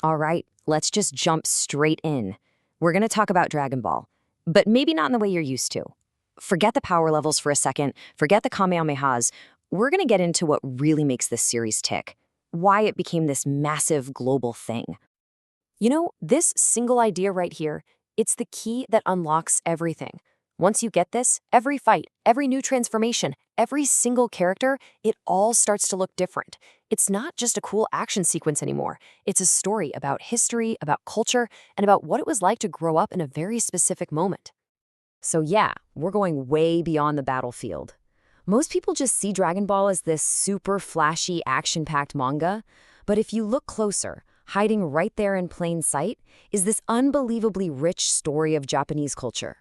All right, let's just jump straight in. We're going to talk about Dragon Ball, but maybe not in the way you're used to. Forget the power levels for a second, forget the Kamehamehas. We're going to get into what really makes this series tick, why it became this massive global thing. You know, this single idea right here, it's the key that unlocks everything. Once you get this, every fight, every new transformation, every single character, it all starts to look different. It's not just a cool action sequence anymore. It's a story about history, about culture, and about what it was like to grow up in a very specific moment. So yeah, we're going way beyond the battlefield. Most people just see Dragon Ball as this super flashy, action-packed manga, but if you look closer, hiding right there in plain sight is this unbelievably rich story of Japanese culture.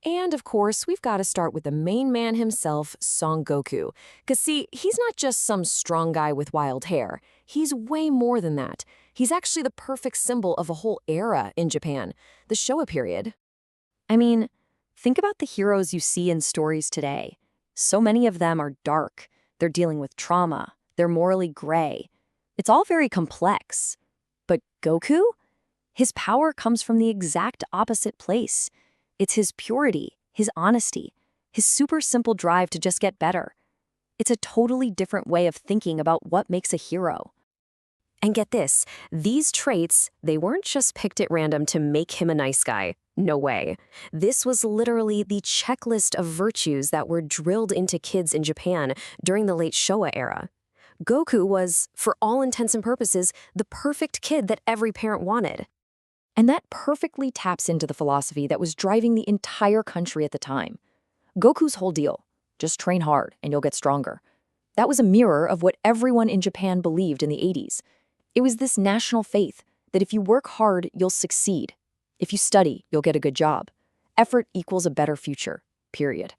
And of course, we've got to start with the main man himself, Son Goku. Because see, he's not just some strong guy with wild hair. He's way more than that. He's actually the perfect symbol of a whole era in Japan, the Showa period. I mean, think about the heroes you see in stories today. So many of them are dark. They're dealing with trauma. They're morally gray. It's all very complex. But Goku? His power comes from the exact opposite place. It's his purity, his honesty, his super simple drive to just get better. It's a totally different way of thinking about what makes a hero. And get this, these traits, they weren't just picked at random to make him a nice guy. No way. This was literally the checklist of virtues that were drilled into kids in Japan during the late Showa era. Goku was, for all intents and purposes, the perfect kid that every parent wanted. And that perfectly taps into the philosophy that was driving the entire country at the time. Goku's whole deal, just train hard and you'll get stronger. That was a mirror of what everyone in Japan believed in the 80s. It was this national faith that if you work hard, you'll succeed. If you study, you'll get a good job. Effort equals a better future, period.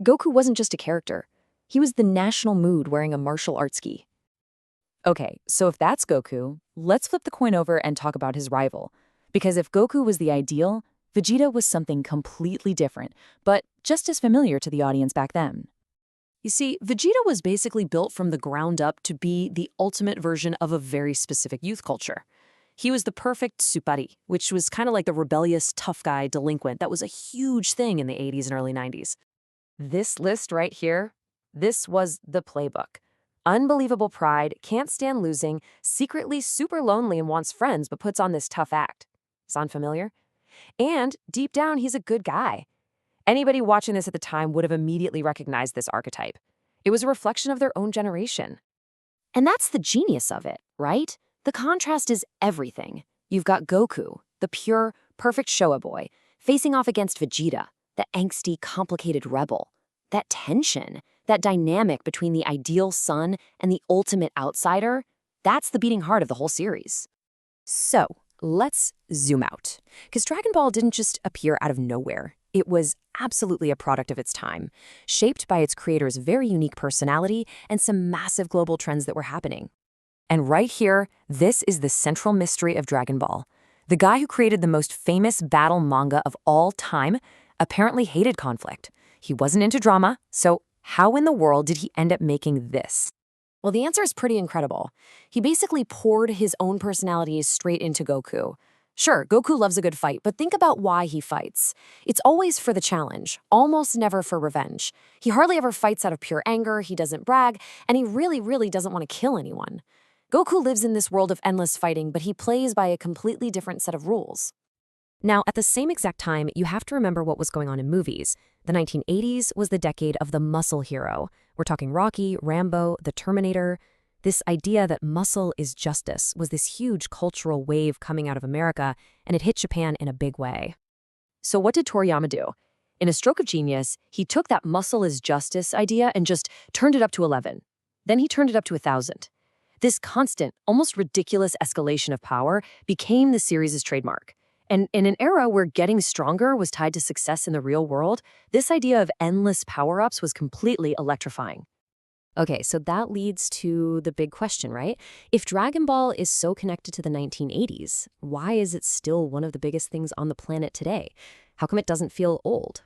Goku wasn't just a character. He was the national mood wearing a martial arts gi. Okay, so if that's Goku, let's flip the coin over and talk about his rival. Because if Goku was the ideal, Vegeta was something completely different, but just as familiar to the audience back then. You see, Vegeta was basically built from the ground up to be the ultimate version of a very specific youth culture. He was the perfect Supari, which was kind of like the rebellious, tough guy delinquent that was a huge thing in the 80s and early 90s. This list right here, this was the playbook. Unbelievable pride, can't stand losing, secretly super lonely and wants friends but puts on this tough act. Sound familiar? And deep down, he's a good guy. Anybody watching this at the time would have immediately recognized this archetype. It was a reflection of their own generation. And that's the genius of it, right? The contrast is everything. You've got Goku, the pure, perfect Showa boy, facing off against Vegeta, the angsty, complicated rebel. That tension, that dynamic between the ideal son and the ultimate outsider, that's the beating heart of the whole series. So, let's zoom out. Because Dragon Ball didn't just appear out of nowhere. It was absolutely a product of its time, shaped by its creator's very unique personality and some massive global trends that were happening. And right here, this is the central mystery of Dragon Ball. The guy who created the most famous battle manga of all time apparently hated conflict. He wasn't into drama, so how in the world did he end up making this? Well, the answer is pretty incredible. He basically poured his own personality straight into Goku. Sure, Goku loves a good fight, but think about why he fights. It's always for the challenge, almost never for revenge. He hardly ever fights out of pure anger, he doesn't brag, and he really doesn't want to kill anyone. Goku lives in this world of endless fighting, but he plays by a completely different set of rules. Now, at the same exact time, you have to remember what was going on in movies. The 1980s was the decade of the muscle hero. We're talking Rocky, Rambo, The Terminator. This idea that muscle is justice was this huge cultural wave coming out of America, and it hit Japan in a big way. So what did Toriyama do? In a stroke of genius, he took that muscle is justice idea and just turned it up to 11. Then he turned it up to 1,000. This constant, almost ridiculous escalation of power became the series' trademark. And in an era where getting stronger was tied to success in the real world, this idea of endless power-ups was completely electrifying. Okay, so that leads to the big question, right? If Dragon Ball is so connected to the 1980s, why is it still one of the biggest things on the planet today? How come it doesn't feel old?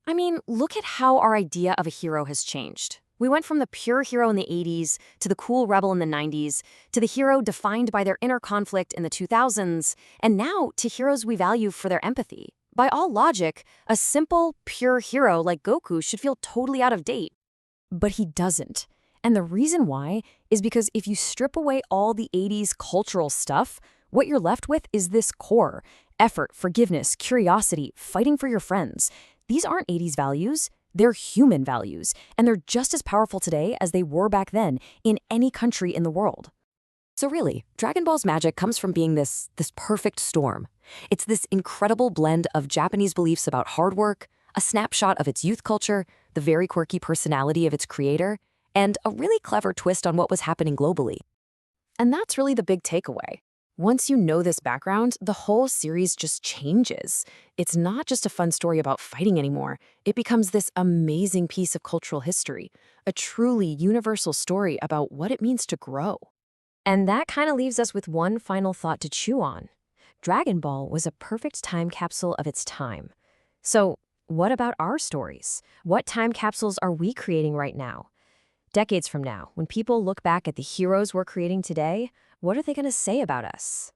I mean, look at how our idea of a hero has changed. We went from the pure hero in the 80s to the cool rebel in the 90s, to the hero defined by their inner conflict in the 2000s, and now to heroes we value for their empathy. By all logic, a simple, pure hero like Goku should feel totally out of date. But he doesn't. And the reason why is because if you strip away all the 80s cultural stuff, what you're left with is this core: effort, forgiveness, curiosity, fighting for your friends. These aren't 80s values. They're human values, and they're just as powerful today as they were back then in any country in the world. So really, Dragon Ball's magic comes from being this perfect storm. It's this incredible blend of Japanese beliefs about hard work, a snapshot of its youth culture, the very quirky personality of its creator, and a really clever twist on what was happening globally. And that's really the big takeaway. Once you know this background, the whole series just changes. It's not just a fun story about fighting anymore. It becomes this amazing piece of cultural history, a truly universal story about what it means to grow. And that kind of leaves us with one final thought to chew on. Dragon Ball was a perfect time capsule of its time. So, what about our stories? What time capsules are we creating right now? Decades from now, when people look back at the heroes we're creating today, what are they going to say about us?